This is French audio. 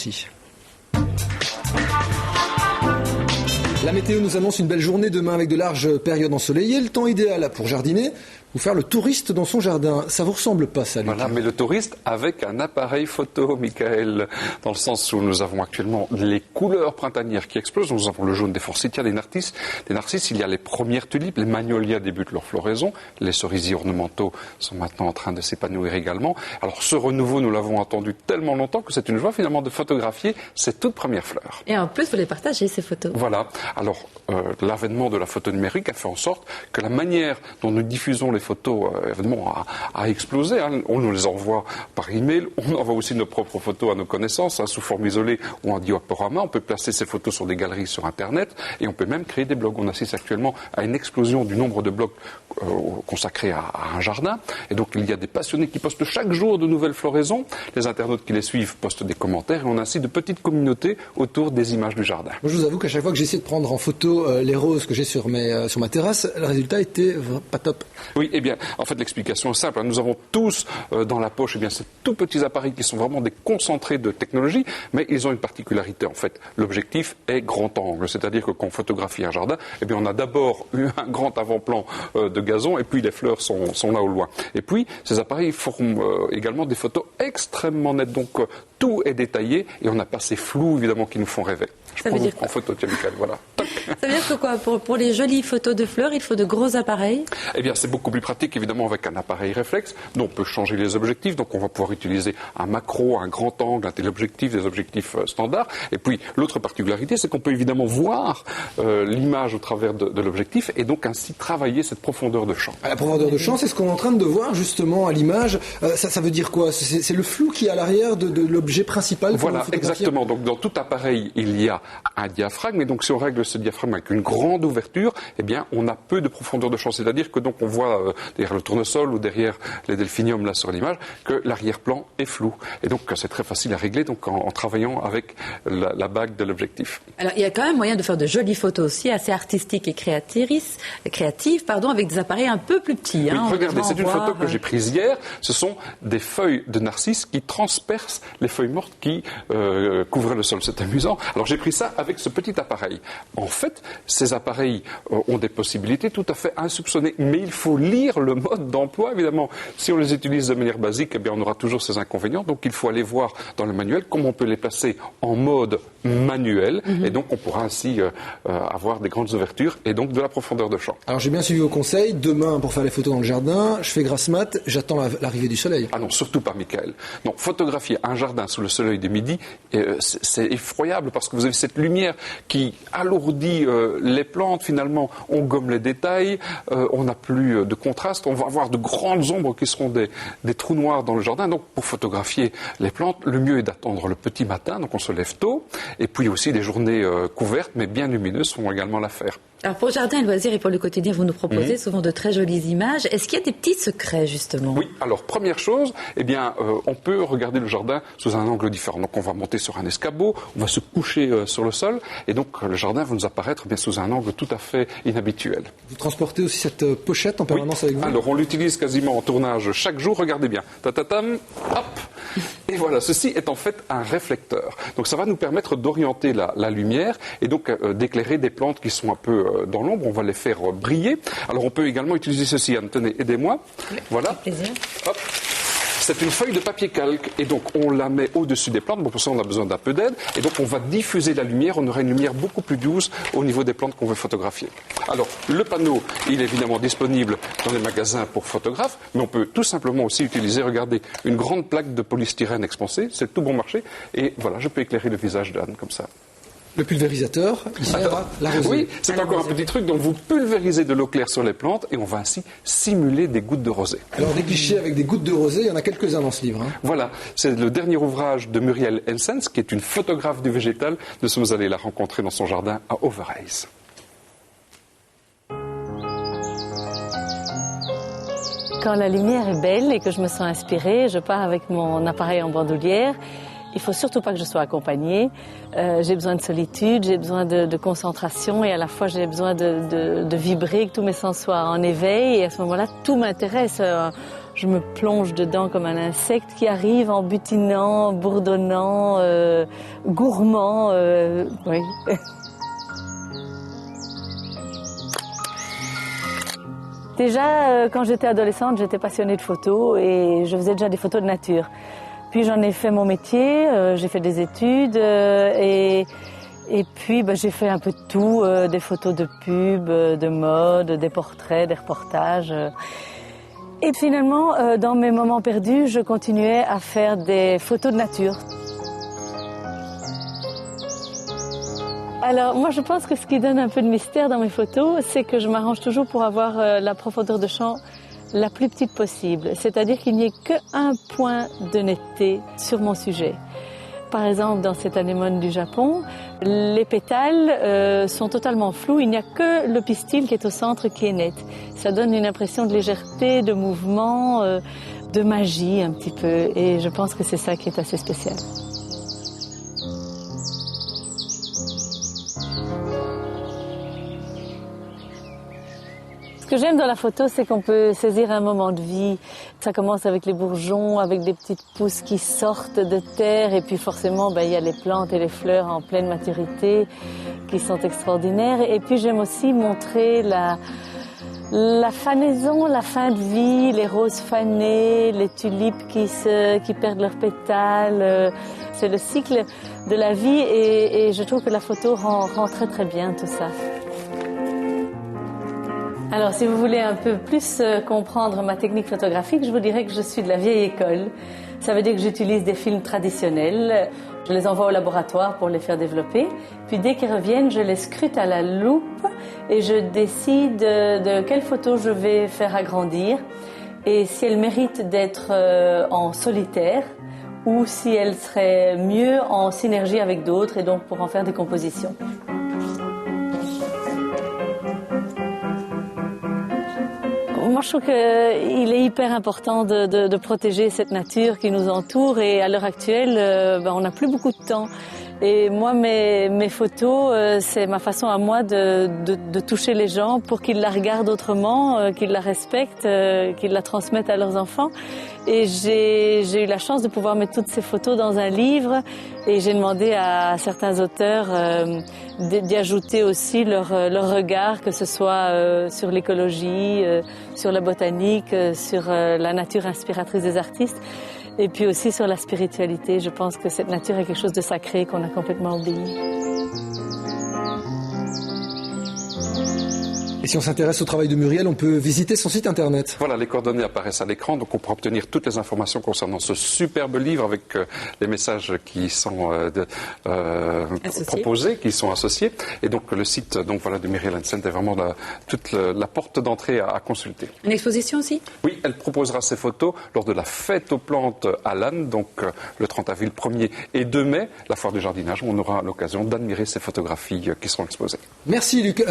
Si. La météo nous annonce une belle journée demain avec de larges périodes ensoleillées. Le temps idéal pour jardiner ou faire le touriste dans son jardin. Ça vous ressemble pas, ça, Lucas? Voilà, mais le touriste avec un appareil photo, Michael, dans le sens où nous avons actuellement les couleurs printanières qui explosent. Nous avons le jaune des forsythias, des narcisses, il y a les premières tulipes, les magnolias débutent leur floraison, les cerisiers ornementaux sont maintenant en train de s'épanouir également. Alors ce renouveau, nous l'avons attendu tellement longtemps que c'est une joie finalement de photographier ces toutes premières fleurs. Et en plus, vous les partagez, ces photos. Voilà. Alors, l'avènement de la photo numérique a fait en sorte que la manière dont nous diffusons les photos évidemment a explosé. Hein. On nous les envoie par email, on envoie aussi nos propres photos à nos connaissances, sous forme isolée ou en diaporama. On peut placer ces photos sur des galeries sur Internet et on peut même créer des blogs. On assiste actuellement à une explosion du nombre de blogs consacrés à un jardin. Et donc, il y a des passionnés qui postent chaque jour de nouvelles floraisons. Les internautes qui les suivent postent des commentaires et on a ainsi de petites communautés autour des images du jardin. Moi, je vous avoue qu'à chaque fois que j'essaie de prendre en photo les roses que j'ai sur ma terrasse, le résultat était pas top. Oui, eh bien, en fait, l'explication est simple. Nous avons tous dans la poche ces tout petits appareils qui sont vraiment des concentrés de technologie, mais ils ont une particularité, en fait. L'objectif est grand angle, c'est-à-dire que quand on photographie un jardin, eh bien, on a d'abord eu un grand avant-plan de gazon, et puis les fleurs sont là au loin. Et puis, ces appareils forment également des photos extrêmement nettes. Donc, tout est détaillé, et on n'a pas ces flous, évidemment, qui nous font rêver. Je prends en photo, tiens, Michael, voilà. Ça veut dire que quoi, pour les jolies photos de fleurs, il faut de gros appareils? Eh bien, c'est beaucoup plus pratique, évidemment, avec un appareil réflexe. Nous, on peut changer les objectifs, donc on va pouvoir utiliser un macro, un grand angle, un téléobjectif, des objectifs standards. Et puis, l'autre particularité, c'est qu'on peut évidemment voir l'image au travers de l'objectif et donc ainsi travailler cette profondeur de champ. La profondeur de champ, c'est ce qu'on est en train de voir justement à l'image. Ça veut dire quoi? C'est le flou qui est à l'arrière de l'objet principal. Voilà, exactement. Donc, dans tout appareil, il y a un diaphragme, et donc si on règle ce diaphragme avec une grande ouverture, eh bien, on a peu de profondeur de champ. C'est-à-dire que donc on voit derrière le tournesol ou derrière les delphiniums là sur l'image que l'arrière-plan est flou. Et donc c'est très facile à régler donc en travaillant avec la bague de l'objectif. Alors il y a quand même moyen de faire de jolies photos aussi, assez artistiques et créatives, avec des appareils un peu plus petits. Oui, regardez, c'est une photo que j'ai prise hier. Ce sont des feuilles de narcisses qui transpercent les feuilles mortes qui couvraient le sol. C'est amusant. Alors j'ai pris ça avec ce petit appareil. En fait, ces appareils ont des possibilités tout à fait insoupçonnées, mais il faut lire le mode d'emploi, évidemment. Si on les utilise de manière basique, eh bien, on aura toujours ces inconvénients. Donc il faut aller voir dans le manuel comment on peut les placer en mode manuel, et donc on pourra ainsi avoir des grandes ouvertures et donc de la profondeur de champ. Alors j'ai bien suivi vos conseils. Demain, pour faire les photos dans le jardin, je fais grasse mat, j'attends l'arrivée du soleil. Ah non, surtout pas, Michael. Non, photographier un jardin sous le soleil de midi, c'est effroyable parce que vous avez cette lumière qui alourdit les plantes, finalement, on gomme les détails, on n'a plus de contraste, on va avoir de grandes ombres qui seront des trous noirs dans le jardin. Donc pour photographier les plantes, le mieux est d'attendre le petit matin, donc on se lève tôt, et puis aussi des journées couvertes mais bien lumineuses font également l'affaire. Alors pour Jardin et Loisirs et pour le quotidien, vous nous proposez souvent de très jolies images. Est-ce qu'il y a des petits secrets justement? Oui, alors première chose, eh bien, on peut regarder le jardin sous un angle différent. Donc on va monter sur un escabeau, on va se coucher sur le sol, et donc le jardin va nous apparaître bien sous un angle tout à fait inhabituel. Vous transportez aussi cette pochette en permanence avec vous? Alors on l'utilise quasiment en tournage chaque jour, regardez bien. Tatatam, hop. Et voilà, ceci est en fait un réflecteur. Donc ça va nous permettre d'orienter la lumière et donc d'éclairer des plantes qui sont un peu dans l'ombre. On va les faire briller. Alors on peut également utiliser ceci. Anne, tenez, aidez-moi. Oui, voilà. avec plaisir. Hop. C'est une feuille de papier calque et donc on la met au-dessus des plantes. Bon, pour ça on a besoin d'un peu d'aide et donc on va diffuser la lumière. On aura une lumière beaucoup plus douce au niveau des plantes qu'on veut photographier. Alors le panneau, il est évidemment disponible dans les magasins pour photographes, mais on peut tout simplement aussi utiliser, regardez, une grande plaque de polystyrène expansé. C'est tout bon marché et voilà, je peux éclairer le visage d'Anne comme ça. Le pulvérisateur, il sert à l'arroser. Oui, c'est encore un petit truc. Donc vous pulvérisez de l'eau claire sur les plantes et on va ainsi simuler des gouttes de rosée. Alors des clichés avec des gouttes de rosée, il y en a quelques-uns dans ce livre. Voilà, c'est le dernier ouvrage de Muriel Hensens, qui est une photographe du végétal. Nous sommes allés la rencontrer dans son jardin à Overijse. Quand la lumière est belle et que je me sens inspirée, je pars avec mon appareil en bandoulière. Il faut surtout pas que je sois accompagnée. J'ai besoin de solitude, j'ai besoin de concentration et à la fois j'ai besoin de vibrer, que tous mes sens soient en éveil. Et à ce moment-là, tout m'intéresse. je me plonge dedans comme un insecte qui arrive en butinant, bourdonnant, gourmand. Oui. Déjà, quand j'étais adolescente, j'étais passionnée de photos et je faisais déjà des photos de nature. Puis j'en ai fait mon métier, j'ai fait des études et puis j'ai fait un peu de tout, des photos de pub, de mode, des portraits, des reportages. Et finalement, dans mes moments perdus, je continuais à faire des photos de nature. Alors moi je pense que ce qui donne un peu de mystère dans mes photos, c'est que je m'arrange toujours pour avoir la profondeur de champ la plus petite possible. C'est-à-dire qu'il n'y ait qu'un point de netteté sur mon sujet. Par exemple, dans cette anémone du Japon, les pétales sont totalement flous. Il n'y a que le pistil qui est au centre qui est net. Ça donne une impression de légèreté, de mouvement, de magie un petit peu. Et je pense que c'est ça qui est assez spécial. Ce que j'aime dans la photo, c'est qu'on peut saisir un moment de vie. Ça commence avec les bourgeons, avec des petites pousses qui sortent de terre. Et puis forcément, il y a les plantes et les fleurs en pleine maturité qui sont extraordinaires. Et puis j'aime aussi montrer la fanaison, la fin de vie, les roses fanées, les tulipes qui perdent leurs pétales. C'est le cycle de la vie et je trouve que la photo rend très très bien tout ça. Alors, si vous voulez un peu plus comprendre ma technique photographique, je vous dirais que je suis de la vieille école. Ça veut dire que j'utilise des films traditionnels. Je les envoie au laboratoire pour les faire développer. Puis dès qu'ils reviennent, je les scrute à la loupe et je décide de quelle photo je vais faire agrandir et si elle mérite d'être en solitaire ou si elle serait mieux en synergie avec d'autres et donc pour en faire des compositions. Moi, je trouve qu'il est hyper important de protéger cette nature qui nous entoure et à l'heure actuelle, on n'a plus beaucoup de temps. Et moi, mes photos, c'est ma façon à moi de toucher les gens pour qu'ils la regardent autrement, qu'ils la respectent, qu'ils la transmettent à leurs enfants. Et j'ai eu la chance de pouvoir mettre toutes ces photos dans un livre et j'ai demandé à certains auteurs d'y ajouter aussi leur regard, que ce soit sur l'écologie, sur la botanique, sur la nature inspiratrice des artistes. Et puis aussi sur la spiritualité. Je pense que cette nature est quelque chose de sacré qu'on a complètement oublié. Et si on s'intéresse au travail de Muriel, on peut visiter son site internet. Voilà, les coordonnées apparaissent à l'écran, donc on pourra obtenir toutes les informations concernant ce superbe livre avec les messages qui sont proposés, qui sont associés. Et donc le site de Muriel Hansen est vraiment toute la porte d'entrée à consulter. Une exposition aussi ? Oui, elle proposera ses photos lors de la fête aux plantes à Lannes, donc le 30 avril, 1er et 2 mai, la foire du jardinage, où on aura l'occasion d'admirer ces photographies qui seront exposées. Merci Luc.